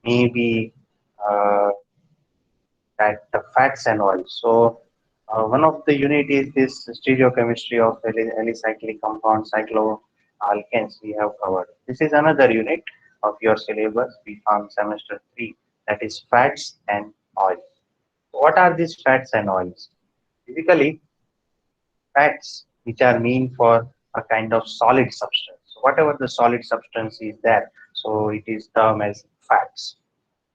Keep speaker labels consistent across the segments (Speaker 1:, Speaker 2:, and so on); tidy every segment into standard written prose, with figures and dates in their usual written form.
Speaker 1: maybe uh, that the fats and oils. So one of the unit is this stereochemistry of alicyclic compounds, cycloalkanes we have covered. This is another unit of your syllabus we found semester 3, that is fats and oils. What are these fats and oils? Basically, fats which are mean for a kind of solid substance. So whatever the solid substance is there, so it is termed as fats.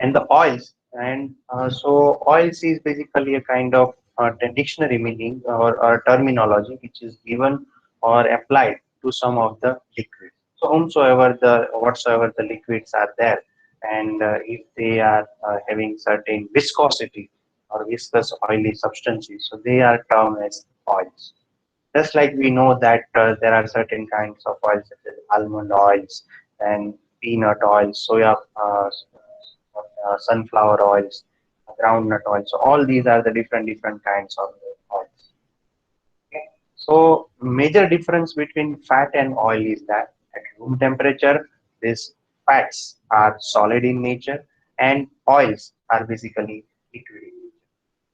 Speaker 1: And the oils, and so oils is basically a kind of dictionary meaning or terminology which is given or applied to some of the liquids. So whatsoever the liquids are there, and if they are having certain viscosity or viscous oily substances, so they are termed as oils. Just like we know that there are certain kinds of oils such as almond oils and peanut oils, sunflower oils, groundnut oils. So all these are the different kinds of oils. Okay. So major difference between fat and oil is that at room temperature, these fats are solid in nature and oils are basically liquid in nature.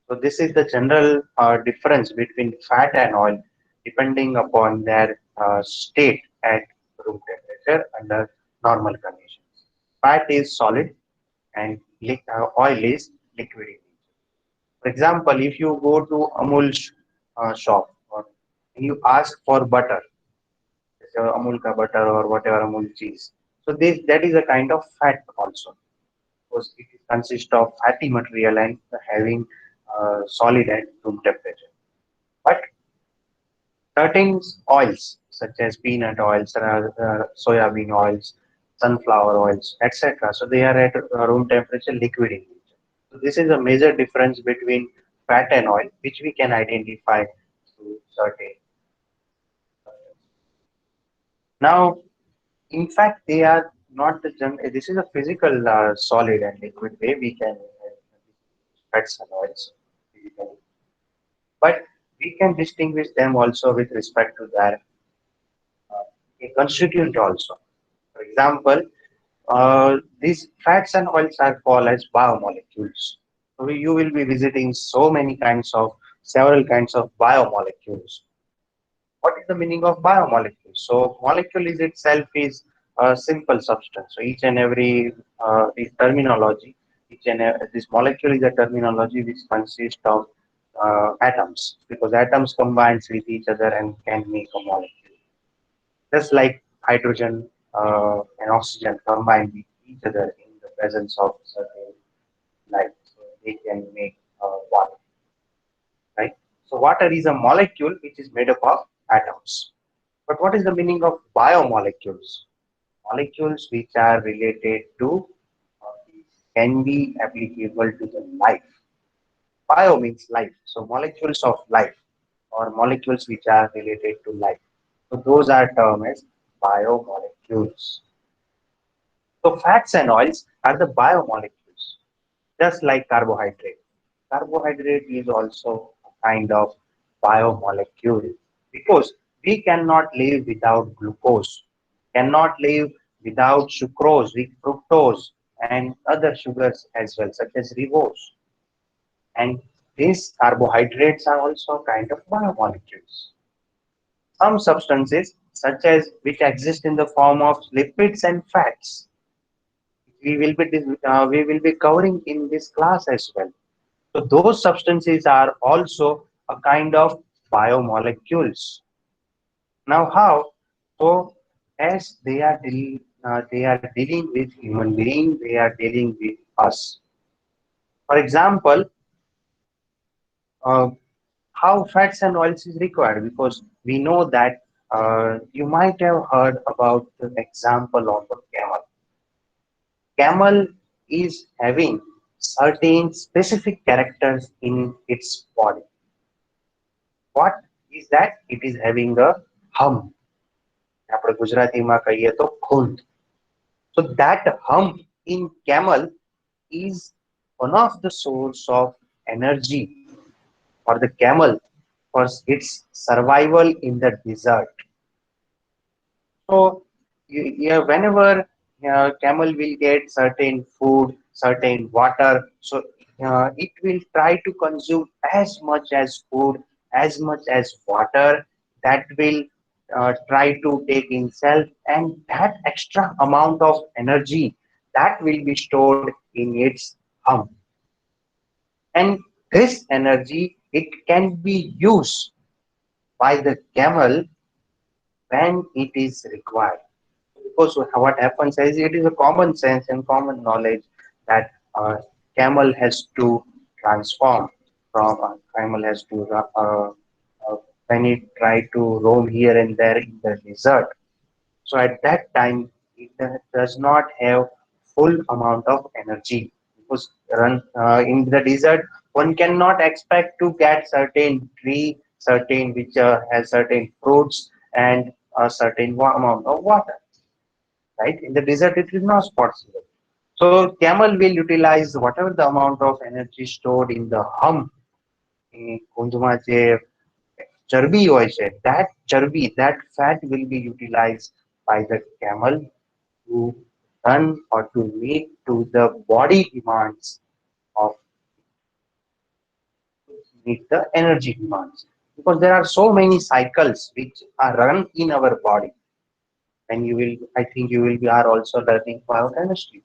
Speaker 1: So this is the general difference between fat and oil depending upon their state at room temperature under normal conditions. Fat is solid and oil is liquid in nature. For example, if you go to Amul shop or you ask for butter, Amul ka butter or whatever Amul cheese, so this that is a kind of fat also because it consists of fatty material and having solid at room temperature. But certain oils such as peanut oils, soya bean oils, sunflower oils, etc. So they are at room temperature liquid in nature. So this is a major difference between fat and oil, which we can identify through certain. Now, in fact, they are not the this is a physical solid and liquid way we can fats and oils physically, but we can distinguish them also with respect to their constituent also. For example, these fats and oils are called as biomolecules. So you will be visiting several kinds of biomolecules. What is the meaning of biomolecule? So molecule is itself is a simple substance. So each and every is terminology. This molecule is a terminology which consists of atoms because atoms combines with each other and can make a molecule. Just like hydrogen and oxygen combine with each other in the presence of certain light, so they can make water, right? So water is a molecule which is made up of atoms. But what is the meaning of biomolecules? Molecules which are related to can be applicable to the life. Bio means life, so molecules of life or molecules which are related to life. So those are termed as biomolecules. So fats and oils are the biomolecules, just like carbohydrate. Carbohydrate is also a kind of biomolecule because we cannot live without glucose, cannot live without sucrose, with fructose, and other sugars as well, such as ribose. And these carbohydrates are also kind of biomolecules. Some substances, such as which exist in the form of lipids and fats, we will be covering in this class as well. So those substances are also a kind of biomolecules. Now how? So as they are dealing with human being, they are dealing with us. For example, uh, how fats and oils is required because we know that you might have heard about the example of a camel. Camel is having certain specific characters in its body. What is that? It is having a hum. આપણે ગુજરાતીમાં કહીએ તો ખૂંદ. So that hump in camel is one of the source of energy for the camel for its survival in the desert. So yeah, whenever camel will get certain food certain water. So it will try to consume as much as food, as much as water that will try to take in self, and that extra amount of energy that will be stored in its hum. And this energy, it can be used by the camel when it is required. Because what happens is, it is a common sense and common knowledge that camel has to transform from camel has to when it try to roam here and there in the desert. So at that time, it does not have full amount of energy, because in the desert, one cannot expect to get certain tree, certain which has certain fruits and a certain amount of water. Right? In the desert, it is not possible. So camel will utilize whatever the amount of energy stored in the hum. કુંજમાં જે ચરબી હોય છે, that ચરબી, that fat will be utilized by the camel to run or to meet to the body demands of meet the energy demands, because there are so many cycles which are run in our body. And you will, I think you will be are also learning biochemistry.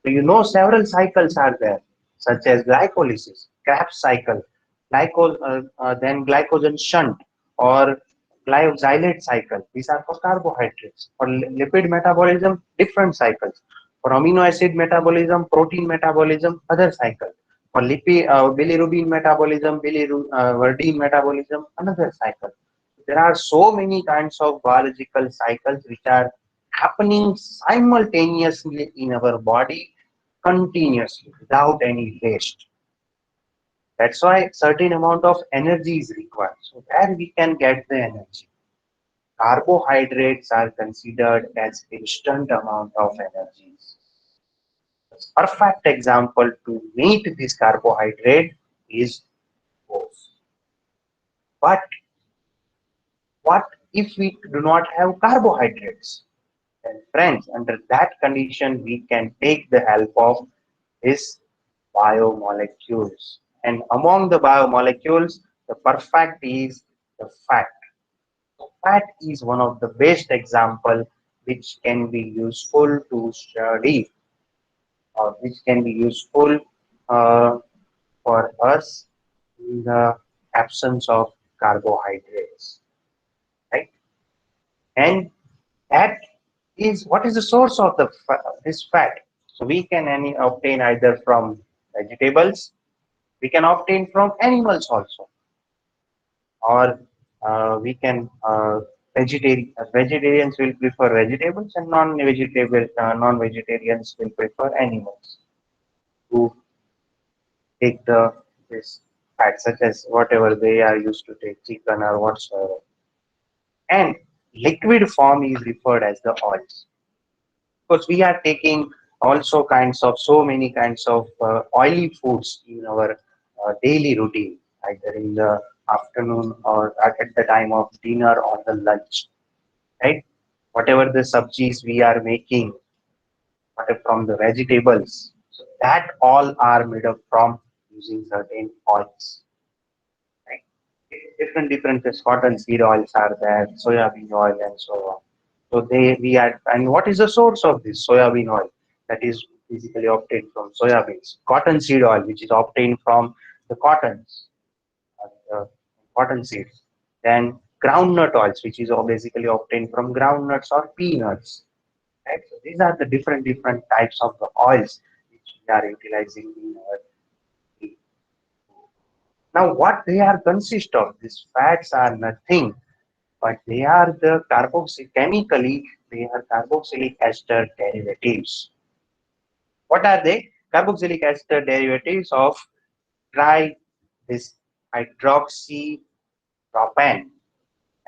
Speaker 1: So you know several cycles are there, such as glycolysis, Krebs cycle, then glycogen shunt, or glycosylate cycle. These are for carbohydrates. For lipid metabolism, different cycles. For amino acid metabolism, protein metabolism, other cycle. For bilirubin metabolism, biliverdin metabolism, another cycle. There are so many kinds of biological cycles which are happening simultaneously in our body, continuously without any waste. That's why certain amount of energy is required. So where we can get the energy? Carbohydrates are considered as instant amount of energies. Perfect example to meet this carbohydrate is glucose. But what if we do not have carbohydrates? And friends, under that condition, we can take the help of this biomolecules. And among the biomolecules, the perfect is the fat. Fat is one of the best example which can be useful to study, or which can be useful uh, for us in the absence of carbohydrates, right? And that is what is the source of this fat. So we can obtain either from vegetables, we can obtain from animals also, or we can vegetarians will prefer vegetables, and non-vegetarians will prefer animals to take the this fat, such as whatever they are used to take, chicken or whatsoever. And liquid form is referred as the oils, because we are taking also kinds of so many kinds of oily foods in our daily routine, either in the afternoon or at the time of dinner or the lunch, right? Whatever the subjis we are making, from the vegetables, so that all are made up from using certain oils, right? Different cotton seed oils are there, soybean oil, and so on. So we add, and what is the source of this soybean oil? That is basically obtained from soybeans. Cotton seed oil, which is obtained from the cottons, cotton seeds. Then groundnut oils, which is all basically obtained from groundnuts or peanuts. Right? So these are the different types of the oils which we are utilizing in our tea. Now, what they are consist of? These fats are nothing, but they are the chemically they are carboxylic ester derivatives. What are they? Carboxylic ester derivatives of try this hydroxypropane.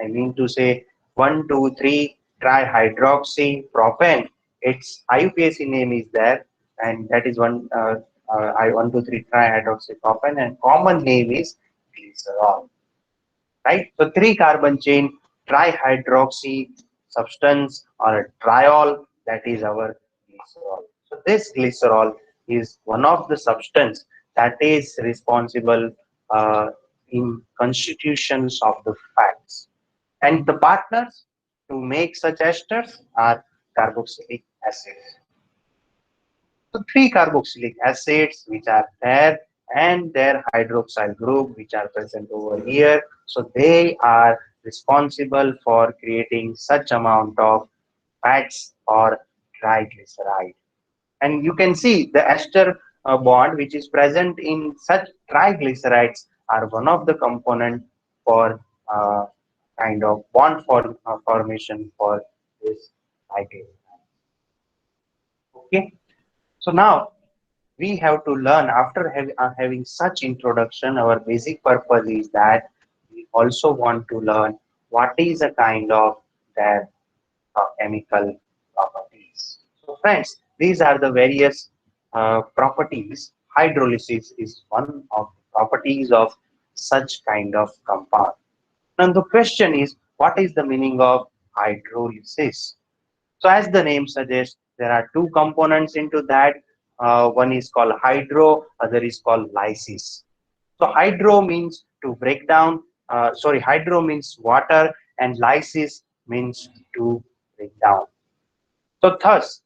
Speaker 1: I mean to say 1,2,3 trihydroxypropane. Its IUPAC name is there, and that is 1,2,3 trihydroxypropane, and common name is glycerol. Right? So three carbon chain trihydroxy substance or a triol, that is our glycerol. So this glycerol is one of the substance that is responsible uh, in constitutions of the fats. And the partners to make such esters are carboxylic acids. So three carboxylic acids which are there and their hydroxyl group which are present over here. So they are responsible for creating such amount of fats or triglyceride. And you can see the ester bond which is present in such triglycerides are one of the component for uh, kind of bond formation for this triglyceride. Okay, so now we have to learn after having such introduction. Our basic purpose is that we also want to learn what is a kind of their chemical properties. So friends, these are the various properties. Hydrolysis is one of the properties of such kind of compound. Now the question is, what is the meaning of hydrolysis? So as the name suggests, there are two components into that. One is called hydro, other is called lysis. So hydro means to break down. Hydro means water, and lysis means to break down. So thus,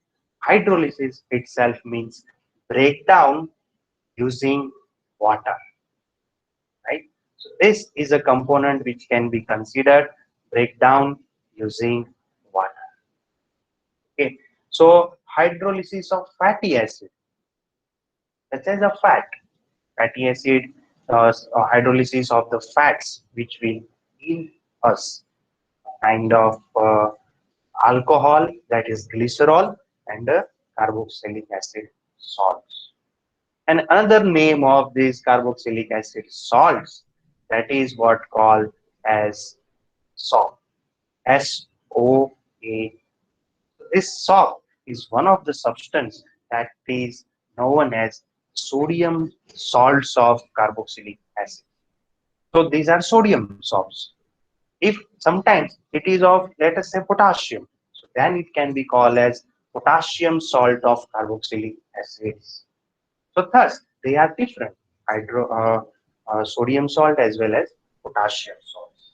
Speaker 1: hydrolysis itself means breakdown using water, right? So this is a component which can be considered breakdown using water. Okay. So hydrolysis of fatty acid, such as a fatty acid, hydrolysis of the fats, which will give us kind of alcohol, that is glycerol, and carboxylic acid salts. And another name of these carboxylic acid salts, that is what called as salt. SOA. This salt is one of the substance that is known as sodium salts of carboxylic acid. So these are sodium salts. If sometimes it is of, let us say, potassium, so then it can be called as potassium salt of carboxylic acids. So thus they are different, sodium salt as well as potassium salts.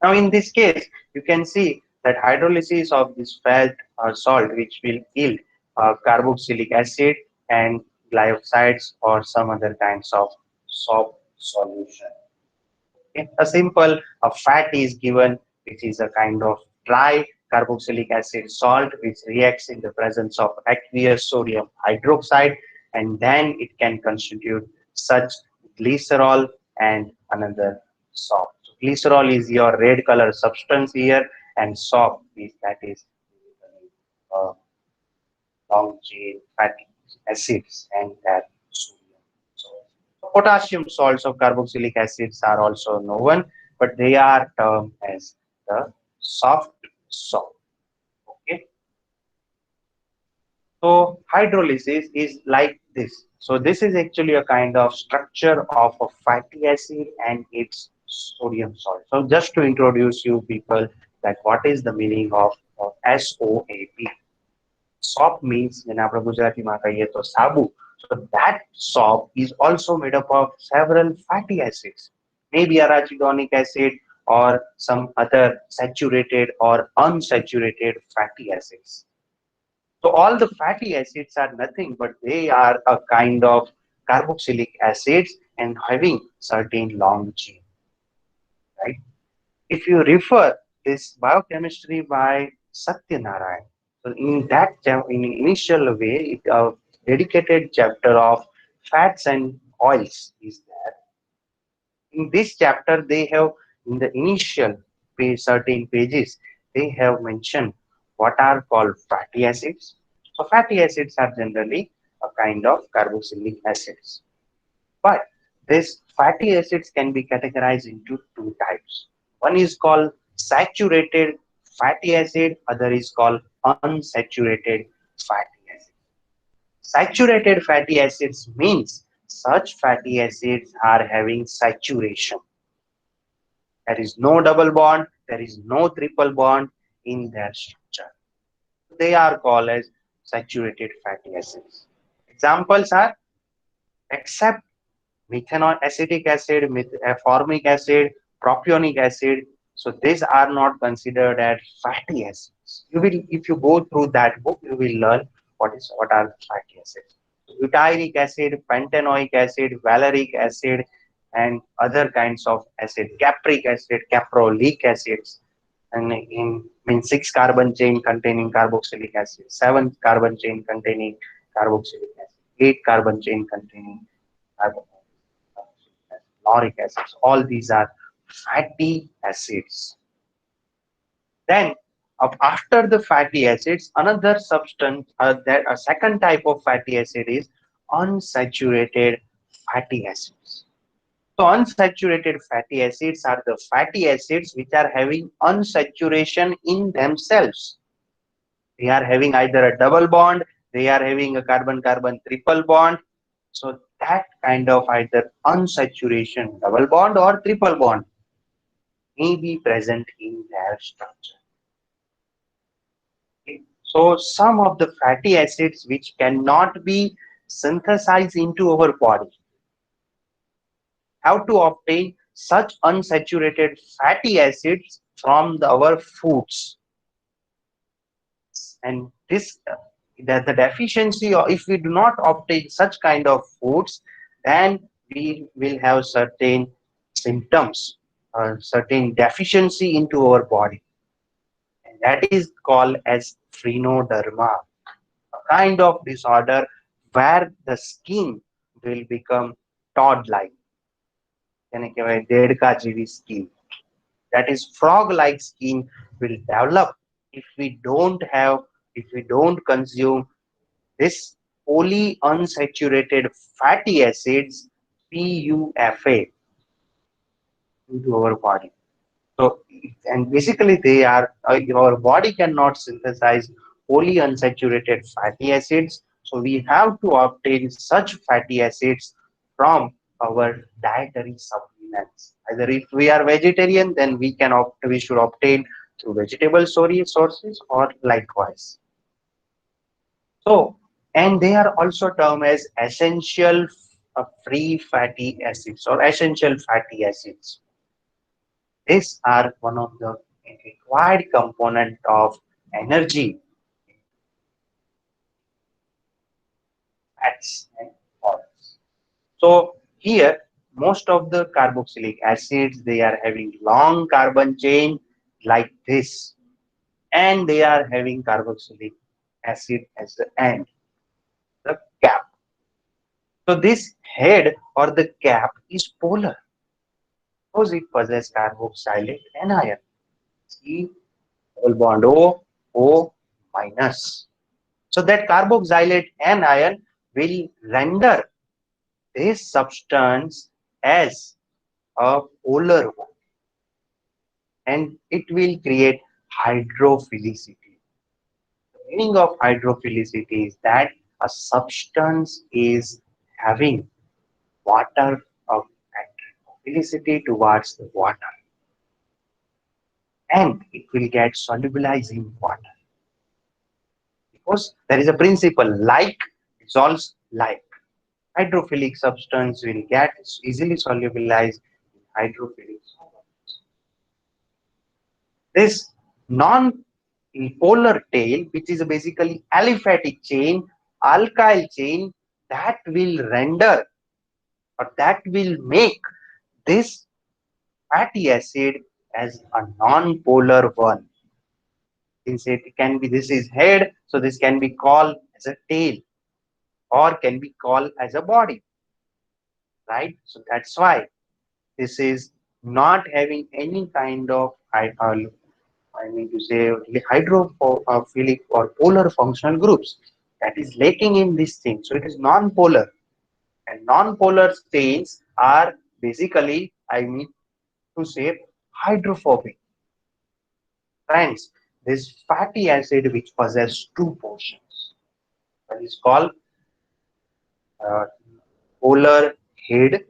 Speaker 1: Now in this case, you can see that hydrolysis of this fat or salt which will yield carboxylic acid and glycosides or some other kinds of soap solution. Okay. A simple fat is given, which is a kind of dry carboxylic acid salt, which reacts in the presence of aqueous sodium hydroxide, and then it can constitute such glycerol and another salt. So glycerol is your red color substance here, and salt is that is uh, long chain fatty acids and their sodium. So potassium salts of carboxylic acids are also known, but they are termed as the soft salt. Okay. So hydrolysis is like this. So this is actually a kind of structure of a fatty acid and its sodium salt. So just to introduce you people that what is the meaning of SOAP. Soap means when આપણે ગુજરાતીમાં કહીએ તો સાબુ. So that soap is also made up of several fatty acids, maybe arachidonic acid or some other saturated or unsaturated fatty acids. So all the fatty acids are nothing but they are a kind of carboxylic acids and having certain long chain, right? If you refer this biochemistry by Satyanarayan, so in that in initial way, a dedicated chapter of fats and oils is there. In this chapter, they have in the initial page, certain pages, they have mentioned what are called fatty acids. So fatty acids are generally a kind of carboxylic acids. But these fatty acids can be categorized into two types. One is called saturated fatty acid, other is called unsaturated fatty acid. Saturated fatty acids means such fatty acids are having saturation. There is no double bond, there is no triple bond in their structure. They are called as saturated fatty acids. Examples are except methanol acetic acid, formic acid, propionic acid. So these are not considered as fatty acids. You will, if you go through that book, you will learn what are the fatty acids. Butyric acid, pentanoic acid, valeric acid, and other kinds of acid, capric acid, caprolic acids, and in mean six carbon chain containing carboxylic acid, seven carbon chain containing carboxylic acid, eight carbon chain containing lauric acids. All these are fatty acids. Then, after the fatty acids, another substance, that a second type of fatty acid is unsaturated fatty acids. So, unsaturated fatty acids are the fatty acids which are having unsaturation in themselves. They are having either a double bond, they are having a carbon-carbon triple bond. So that kind of either unsaturation double bond or triple bond may be present in their structure. Okay. So some of the fatty acids which cannot be synthesized into our body, how to obtain such unsaturated fatty acids from our foods. And this the deficiency, or if we do not obtain such kind of foods, then we will have certain symptoms or certain deficiency into our body, and that is called as phrenoderma, a kind of disorder where the skin will become todd like, જેને કહેવાય દેડકા જેવી skin, that is frog like skin will develop if we don't have, if we don't consume this polyunsaturated fatty acids, PUFA, into our body. So, and basically they are, our body cannot synthesize polyunsaturated fatty acids. So we have to obtain such fatty acids from our dietary supplements. Either if we are vegetarian, then we should obtain through vegetable sources or likewise. So, and they are also termed as essential free fatty acids or essential fatty acids. These are one of the required component of energy, fats and oils. So here, most of the carboxylic acids, they are having long carbon chain like this, and they are having carboxylic acid as the end, the cap. So this head or the cap is polar because it possesses carboxylate anion. C double bond O, O minus. So that carboxylate anion will render this substance as a polar one, and it will create hydrophilicity. The meaning of hydrophilicity is that a substance is having water of hydrophilicity towards the water, and it will get solubilized in water because there is a principle like dissolves like. Hydrophilic substance will get easily solubilized in hydrophilic solvents. This non-polar tail, which is basically aliphatic chain, alkyl chain, that will render or that will make this fatty acid as a non-polar one. Since it can be, this is head, so this can be called as a tail or can be called as a body, right? So that's why this is not having any kind of I mean to say hydrophilic or polar functional groups, that is lacking in this thing. So it is non-polar, and non-polar stains are basically, I mean to say, hydrophobic. Friends, this fatty acid which possess two portions, that is called uh, polar head.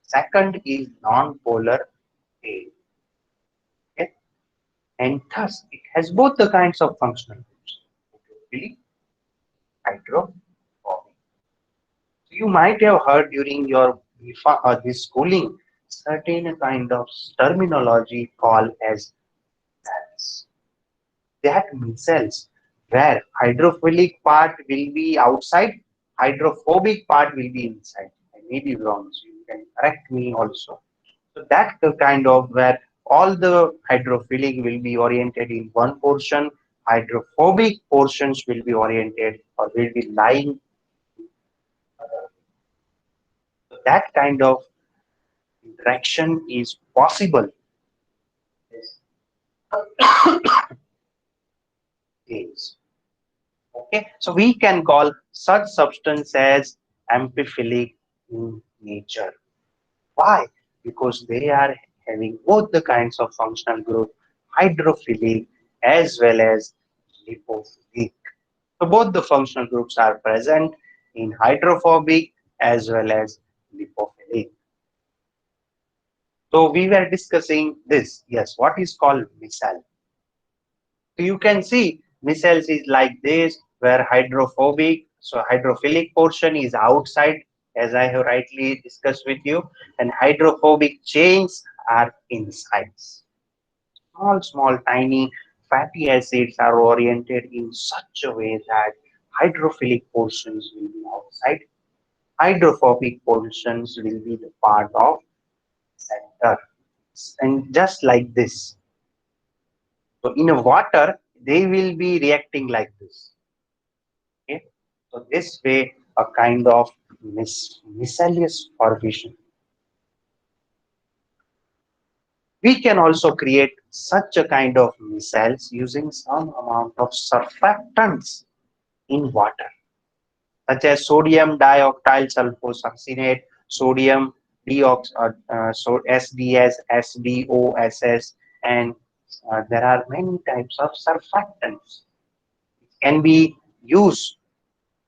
Speaker 1: Second is non-polar tail. Okay? And thus it has both the kinds of functional groups, hydrophobic. You might have heard during your this schooling certain kind of terminology called as cells. That cells where hydrophilic part will be outside, hydrophobic part will be inside. I may be wrong, so you can correct me also. So that the kind of where all the hydrophilic will be oriented in one portion, hydrophobic portions will be oriented or will be lying. So that kind of interaction is possible. Is okay. So we can call such substance as amphiphilic in nature. Why? Because they are having both the kinds of functional group, hydrophilic as well as lipophilic. So both the functional groups are present in hydrophobic as well as lipophilic. So we were discussing this. Yes, what is called micelle. So you can see micelles is like this, where hydrophobic, so hydrophilic portion is outside, as I have rightly discussed with you, and hydrophobic chains are inside. Small, small, tiny fatty acids are oriented in such a way that hydrophilic portions will be outside, hydrophobic portions will be the part of center. And just like this. So in a water, they will be reacting like this. Okay. So this way, a kind of miscellaneous formation. We can also create such a kind of micelles using some amount of surfactants in water, such as sodium dioctyl sulfosuccinate, sodium deox, so SDS, SDOSS, and there are many types of surfactants can be used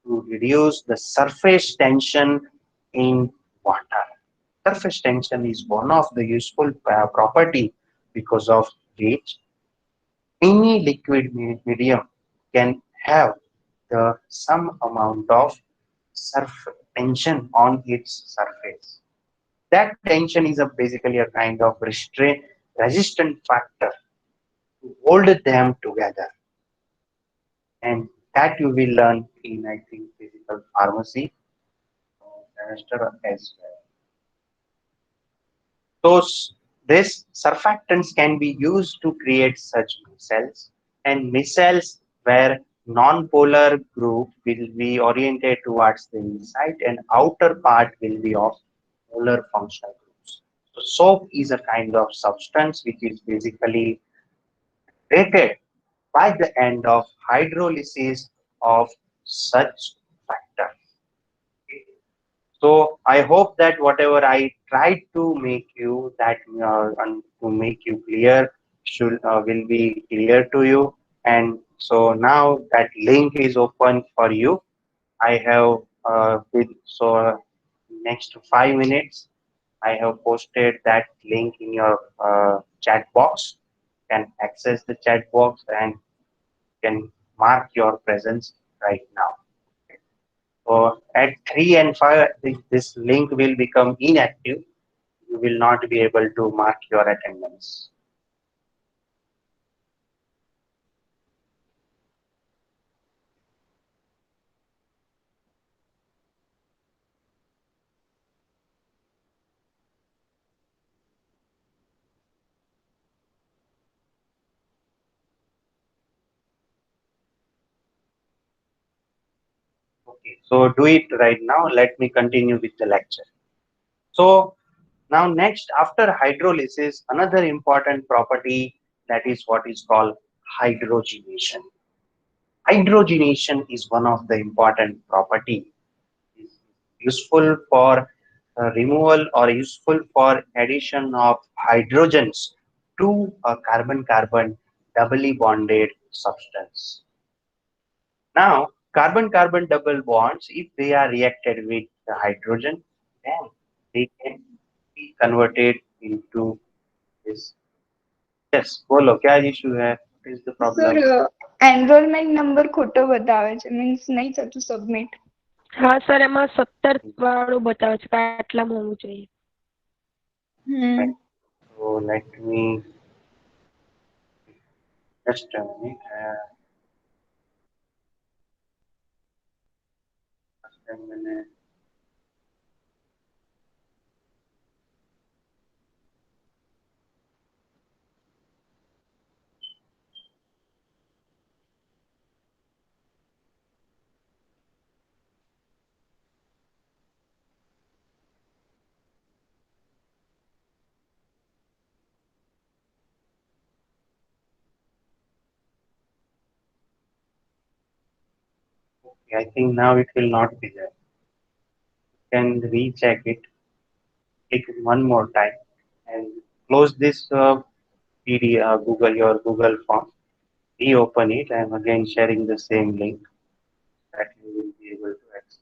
Speaker 1: to reduce the surface tension in water. Surface tension is one of the useful property because of which any liquid medium can have the some amount of surface tension on its surface. That tension is basically a kind of restraint resistant factor to hold them together, and that you will learn in I think physical pharmacy semester as well. Those these surfactants can be used to create such micelles, and micelles where non-polar group will be oriented towards the inside and outer part will be of polar functional groups. So soap is a kind of substance which is basically created by the end of hydrolysis of such factor. So I hope that whatever I tried to make you that and to make you clear should will be clear to you. And so now that link is open for you. I have next 5 minutes I have posted that link in your chat box. You can access the chat box and can mark your presence right now. So at 3 and 5, this link will become inactive. You will not be able to mark your attendance. Okay, so do it right now. Let me continue with the lecture. So now next, after hydrolysis, another important property that is what is called hydrogenation. Hydrogenation is one of the important property is useful for removal or useful for addition of hydrogens to a carbon-carbon doubly bonded substance. Now, carbon-carbon double bonds, if they are reacted with the hydrogen, then they can be converted into this. Yes, बोलो क्या issue है? What is the
Speaker 2: sir
Speaker 1: problem?
Speaker 2: Enrolment number ખોટો બતાવે છે means નહીં થતું submit. હા sir એમાં 17 વાળું બતાવે છે કે આટલામાં હોવું જોઈએ.
Speaker 1: Right.
Speaker 3: Hmm.
Speaker 1: So let me just a minute. Just a minute. Okay, I think now it will not be there. Can recheck it. Click one more time and close this Google your Google form. Reopen it. I am again sharing the same link that you will be able to access.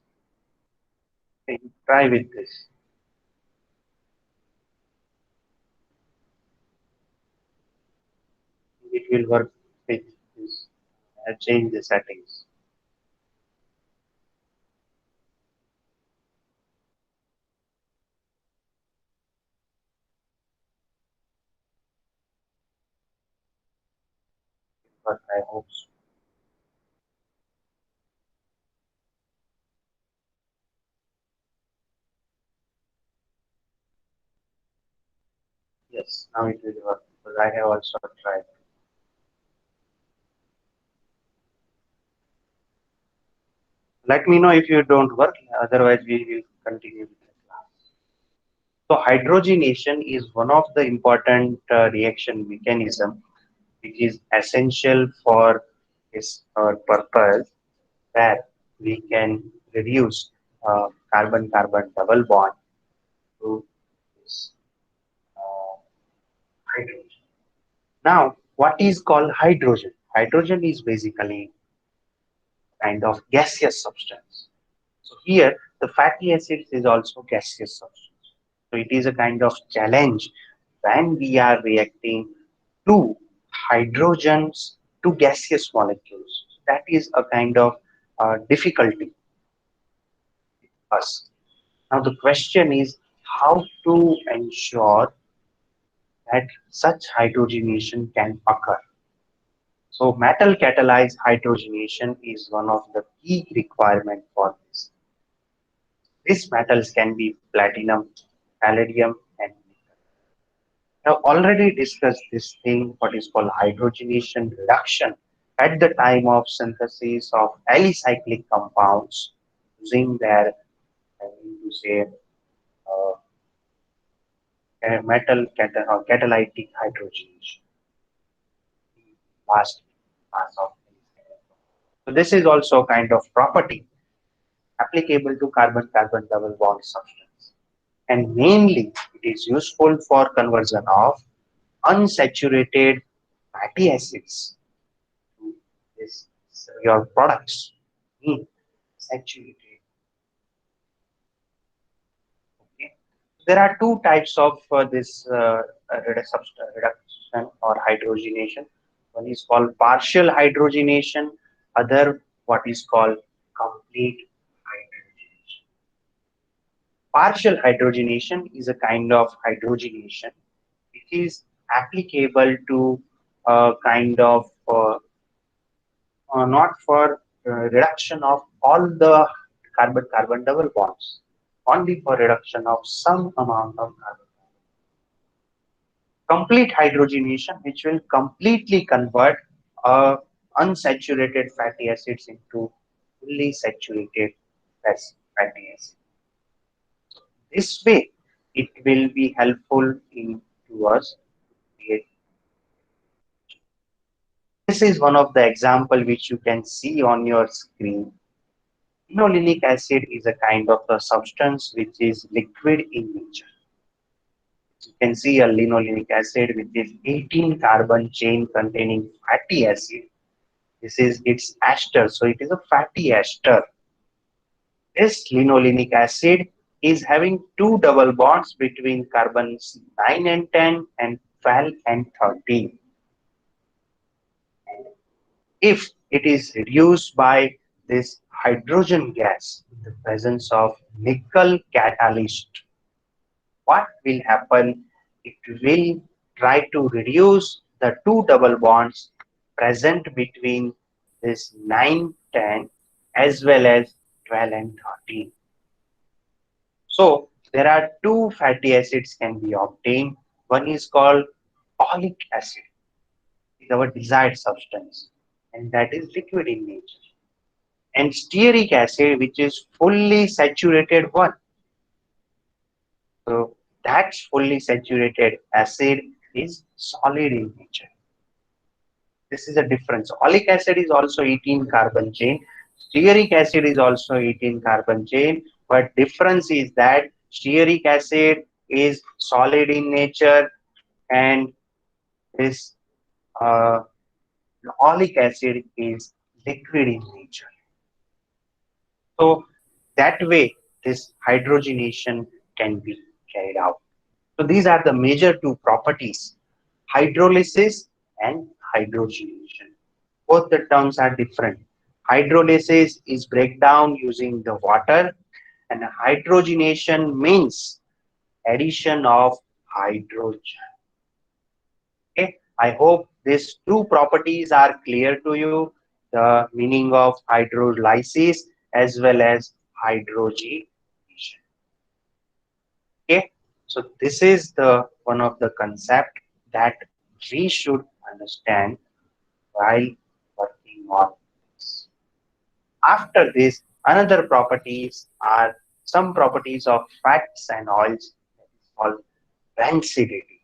Speaker 1: Okay, try with this. It will work with this. I change the settings. But I hope so. Yes, now it will work because I have also tried. Let me know if you don't work. Otherwise, we will continue with the class. So hydrogenation is one of the important reaction mechanism which is essential for this purpose that we can reduce carbon-carbon double bond to this uh, hydrogen. Now, what is called hydrogen? Hydrogen is basically kind of gaseous substance. So here, the fatty acids is also gaseous substance. So it is a kind of challenge when we are reacting two hydrogens to gaseous molecules. That is a kind of difficulty for us. Now the question is how to ensure that such hydrogenation can occur. So metal catalyzed hydrogenation is one of the key requirements for this. These metals can be platinum, palladium, and nickel. I have already discussed this thing, what is called hydrogenation reduction at the time of synthesis of alicyclic compounds using their, I mean to say, catalytic hydrogenation. Last class of so this is also a kind of property applicable to carbon-carbon double bond substance. And mainly it is useful for conversion of unsaturated fatty acids to this your products. Saturated. Okay. There are two types of this reduction or hydrogenation. One is called partial hydrogenation, other what is called complete hydrogenation. Partial hydrogenation is a kind of hydrogenation which is applicable to kind of not for reduction of all the carbon-carbon double bonds, only for reduction of some amount of carbon. Complete hydrogenation, which will completely convert unsaturated fatty acids into fully saturated fatty acids. This way, it will be helpful in to us. This is one of the example which you can see on your screen. Linolenic acid is a kind of a substance which is liquid in nature. You can see a linolenic acid with this 18 carbon chain containing fatty acid. This is its ester, so it is a fatty ester. This linolenic acid is having two double bonds between carbons 9 and 10 and 12 and 13. If it is reduced by this hydrogen gas in the presence of nickel catalyst, what will happen? It will try to reduce the two double bonds present between this 9, 10 as well as 12 and 13. So there are two fatty acids can be obtained. One is called oleic acid, is our desired substance, and that is liquid in nature. And stearic acid, which is fully saturated one. So that fully saturated acid is solid in nature. This is a difference. Oleic acid is also 18 carbon chain. Stearic acid is also 18 carbon chain. But difference is that stearic acid is solid in nature and this uh, oleic acid is liquid in nature. So that way this hydrogenation can be carried out. So these are the major two properties, hydrolysis and hydrogenation. Both the terms are different. Hydrolysis is breakdown using the water and hydrogenation means addition of hydrogen. Okay, I hope these two properties are clear to you, the meaning of hydrolysis as well as hydrogenation. Okay, so this is the one of the concept that we should understand while working on this. After this, another properties are some properties of fats and oils that is called rancidity.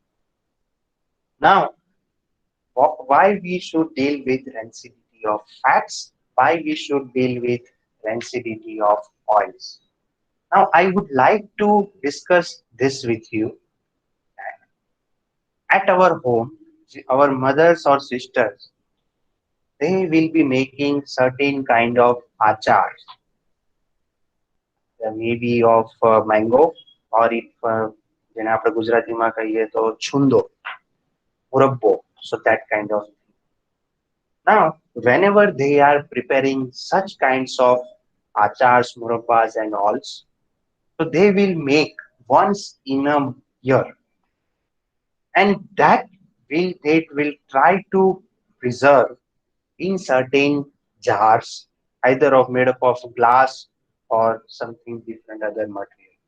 Speaker 1: Now, why we should deal with rancidity of fats? Why we should deal with rancidity of oils? Now, I would like to discuss this with you. At our home, our mothers or sisters, they will be making certain kind of achars, maybe of mango, or if જેને આપણે ગુજરાતીમાં કહીએ તો છુંદો, મુરબ્બો, so that kind of. Now, whenever they are preparing such kinds of achars, murabbas and alls, so they will make once in a year, and that will they will try to preserve in certain jars, either of made up of glass or something different other material,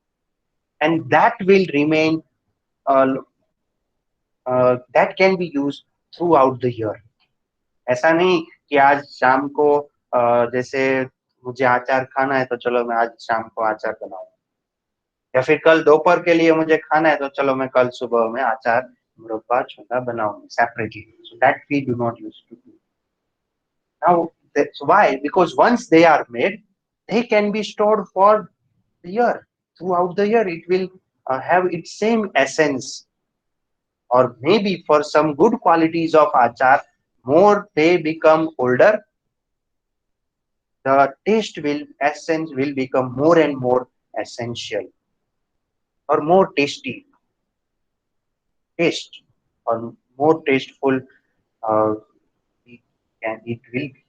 Speaker 1: and that will remain that can be used throughout the year. ऐसा नहीं कि आज शाम को जैसे मुझे अचार खाना है तो चलो मैं आज शाम को अचार बनाऊं, या फिर कल दोपहर के लिए मुझे खाना है तो चलो मैं कल सुबह में अचार मुरब्बा छोटा बनाऊंगी separately. So that we do not use to do. Now that's why, because once they are made, they can be stored for the year. Throughout the year, it will have its same essence. Or maybe for some good qualities of achar, more they become older, the taste will essence will become more and more essential or more tasty taste or more tasteful uh, it will be.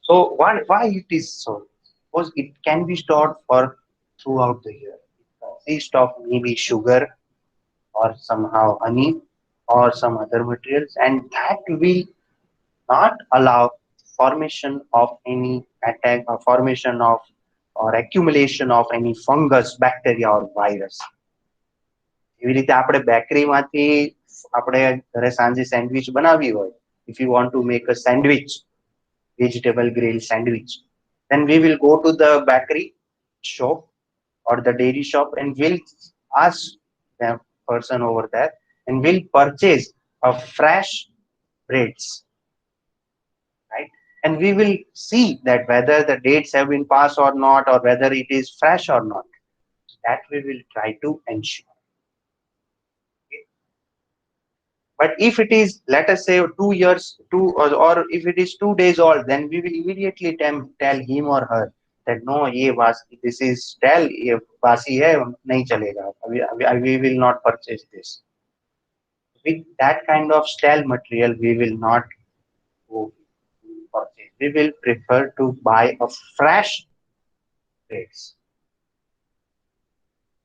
Speaker 1: So why it is so? Because it can be stored for throughout the year. It consists of maybe sugar or somehow honey or some other materials, and that will not allow formation of any attack or formation of or accumulation of any fungus, bacteria or virus. એવી રીતે આપણે બેકરીમાંથી આપણે ઘરે સાંજે sandwich બનાવી હોય, if you want to make a sandwich, vegetable grill sandwich, then we will go to the bakery shop or the dairy shop and we'll ask the person over there and we'll purchase a fresh breads, right? And we will see that whether the dates have been passed or not, or whether it is fresh or not. That we will try to ensure. Okay? But if it is, let us say, 2 years, or if it is 2 days old, then we will immediately tell him or her that no, this is stale, ये बासी है, नहीं चलेगा. We will not purchase this. With that kind of stale material, we will not go. purchase. We will prefer to buy a fresh grades.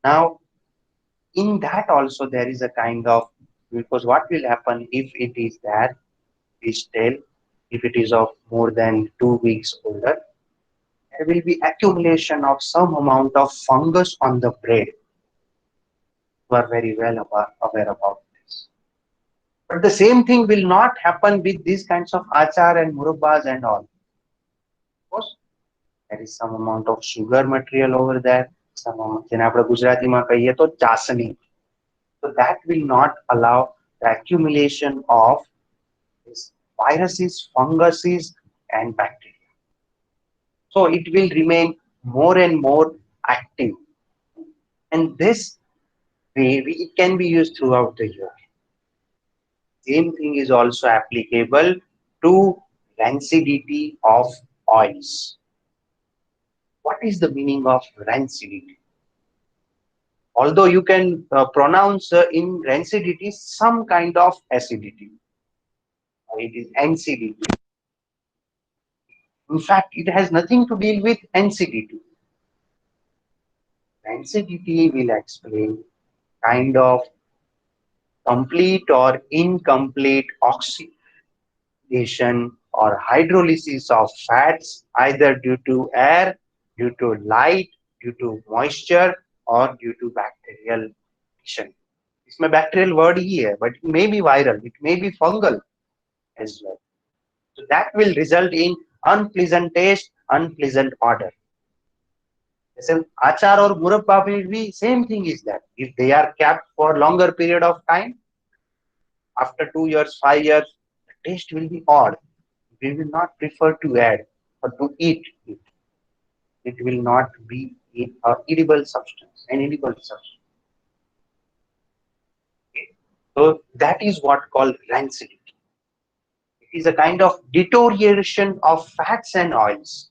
Speaker 1: Now, in that also there is a kind of, because what will happen if it is there, is stale, if it is of more than 2 weeks older, there will be accumulation of some amount of fungus on the bread. You are very well aware about this. But the same thing will not happen with these kinds of achar and murabbas and all. Of course, there is some amount of sugar material over there. Some જેને આપણે ગુજરાતીમાં કહીએ તો ચાસણી. So that will not allow the accumulation of these viruses, funguses, and bacteria. So it will remain more and more active. And this way, it can be used throughout the year. Same thing is also applicable to rancidity of oils. What is the meaning of rancidity? Although you can pronounce in rancidity some kind of acidity, it is acidity. In fact, it has nothing to deal with acidity. Rancidity will explain kind of complete or incomplete oxidation or hydrolysis of fats, either due to air, due to light, due to moisture, or due to bacterial action. इसमें bacterial word ही है, but it may be viral, it may be fungal as well. So that will result in unpleasant taste, unpleasant odor. जैसे अचार और मुरब्बा में भी same thing is that if they are kept for longer period of time, after 2 years, 5 years, the taste will be odd. We will not prefer to add or to eat it. It will not be an edible substance, an edible substance. Okay? So that is what called rancidity. It is a kind of deterioration of fats and oils.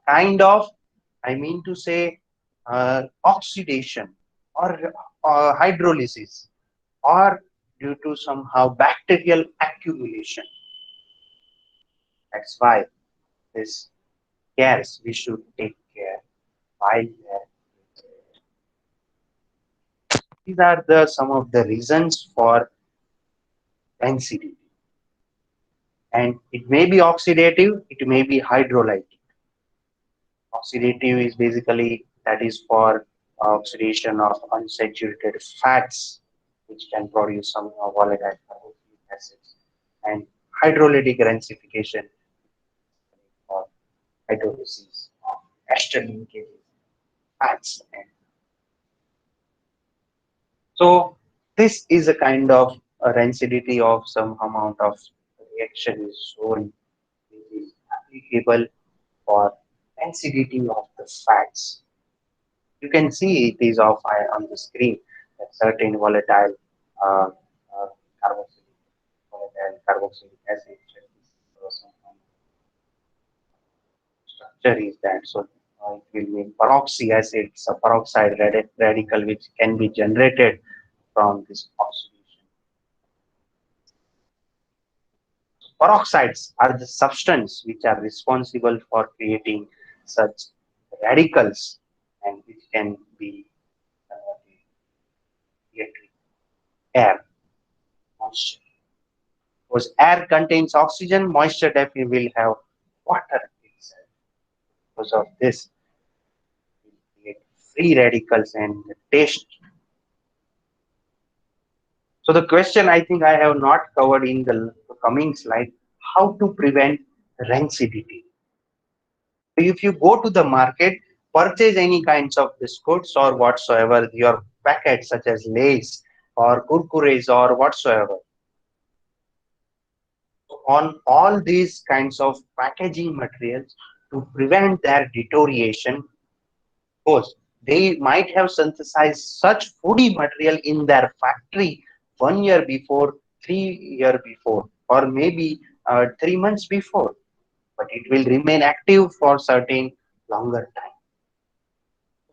Speaker 1: Kind of, I mean to say, oxidation or hydrolysis, or due to somehow bacterial accumulation. That's why this cares we should take care while these are the some of the reasons for rancidity. And it may be oxidative, it may be hydrolytic. Oxidative is basically that is for oxidation of unsaturated fats, which can produce some volatile carboxylic acids, and hydrolytic rancification or hydrolysis of ester linkages, fats. And so this is a kind of a rancidity of some amount of reaction is shown, which is applicable for rancidity of the fats. You can see it is off on the screen that certain uh, uh, volatile carboxylic acid structure is that. So it will make peroxy acid, a peroxide radical which can be generated from this oxidation. Peroxides are the substance which are responsible for creating such radicals and which can be air, moisture. Because air contains oxygen, moisture definitely will have water itself. Because of this, we create free radicals and the taste. So the question I think I have not covered in the coming slide, how to prevent rancidity. If you go to the market, purchase any kinds of biscuits or whatsoever, your packets such as Lays or Kurkures or whatsoever, on all these kinds of packaging materials to prevent their deterioration. Course, they might have synthesized such foodie material in their factory 1 year before, 3 year before, or maybe 3 months before, but it will remain active for certain longer time.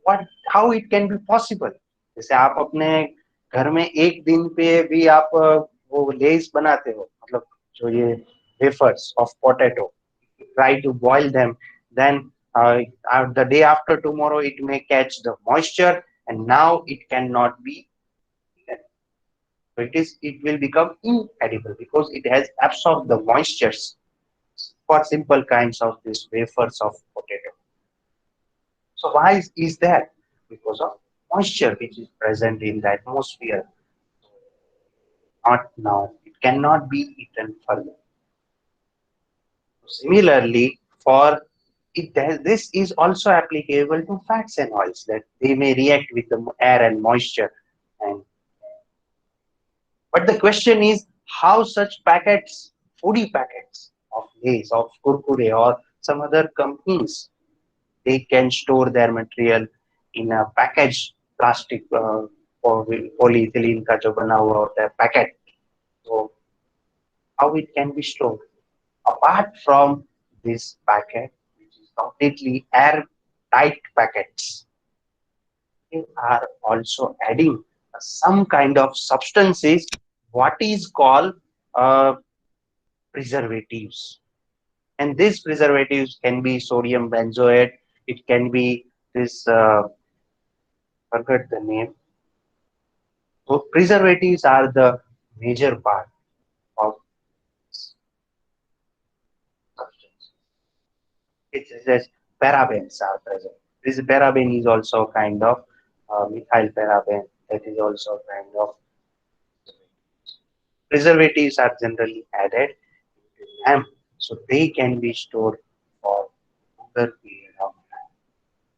Speaker 1: What, how it can be possible? जैसे आप अपने घर में एक दिन पे भी आप वो लेस बनाते हो, मतलब जो ये wafers of potato, try to boil them, then the day after tomorrow it may catch the moisture and now it cannot be eaten. So it will become inedible because it has absorbed the moistures for simple kinds of these wafers of potato. So why is that? Because of moisture which is present in the atmosphere. Not now. It cannot be eaten further. Similarly, for this is also applicable to fats and oils that they may react with the air and moisture. And but the question is how such packets, foodie packets of Lay's, of Kurkure, or some other companies, they can store their material in a packaged plastic or polyethylene का जो बना हुआ होता है packet. So how it can be stored? Apart from this packet, which is completely airtight packets, they are also adding some kind of substances, what is called uh, preservatives. And these preservatives can be sodium benzoate, it can be this, forget the name. So preservatives are the major part of substance. It says parabens are present. This paraben is also kind of methyl paraben. That is also kind of preservatives are generally added into them, so they can be stored for longer period of time.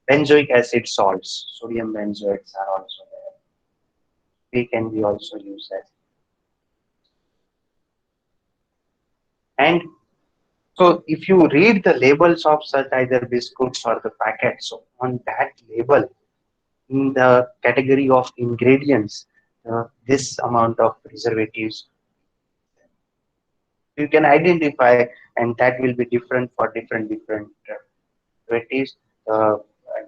Speaker 1: Benzoic acid salts, sodium benzoates are also there. They can be also used as. And so if you read the labels of such either biscuits or the packets, so on that label in the category of ingredients, this amount of preservatives you can identify, and that will be different for different preservatives. Uh,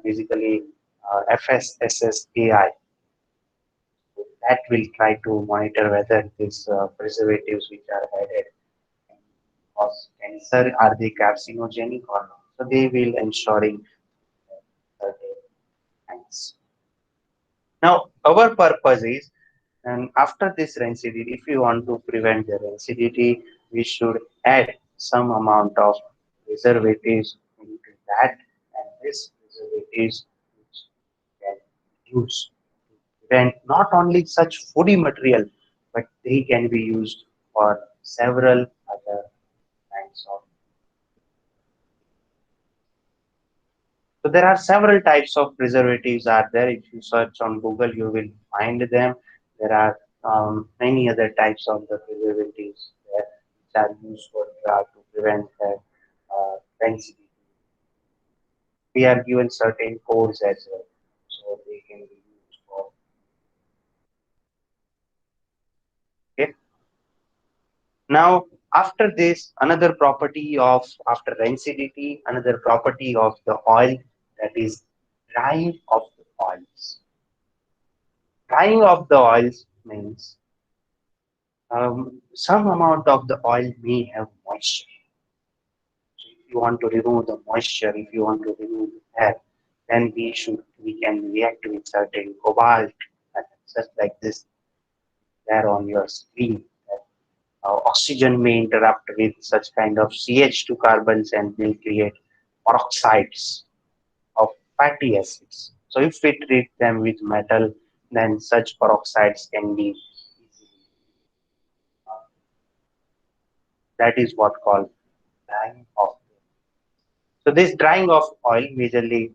Speaker 1: Basically, FSSSAI that will try to monitor whether these preservatives which are added cause cancer, are they carcinogenic or not. So they will ensuring certain things. Now, our purpose is, and after this rancidity, if we want to prevent the rancidity, we should add some amount of preservatives into that, and this preservatives which can use to prevent not only such foodie material, but they can be used for several other kinds of. So there are several types of preservatives are there. If you search on Google, you will find them. There are many other types of the preservatives there, which are used for to prevent that density. We are given certain codes as well, so they can be used for. Okay. Now, after this, another property of after rancidity, another property of the oil, that is drying of the oils. Drying of the oils means some amount of the oil may have moisture. So if you want to remove the moisture, if you want to remove that, then we can react with certain cobalt, just like this there on your screen. Oxygen may interact with such kind of CH2 carbons and will create peroxides of fatty acids. So if we treat them with metal, then such peroxides can be easily. That is what called drying of. So this drying of oil, majorly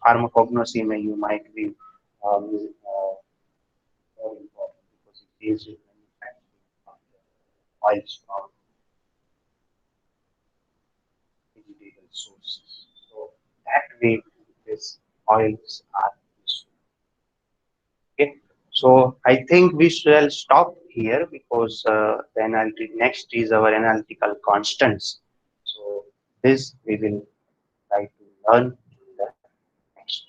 Speaker 1: pharmacognosy, you might be more important because it deals with manufacturing of the oils from vegetable sources. So that way, these oils are useful. Okay. So I think we shall stop here because the next is our analytical constants. So this we will try to learn in the next.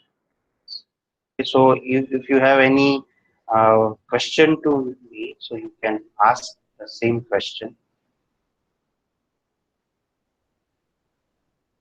Speaker 1: Okay, so if you have any question to me, so you can ask the same question.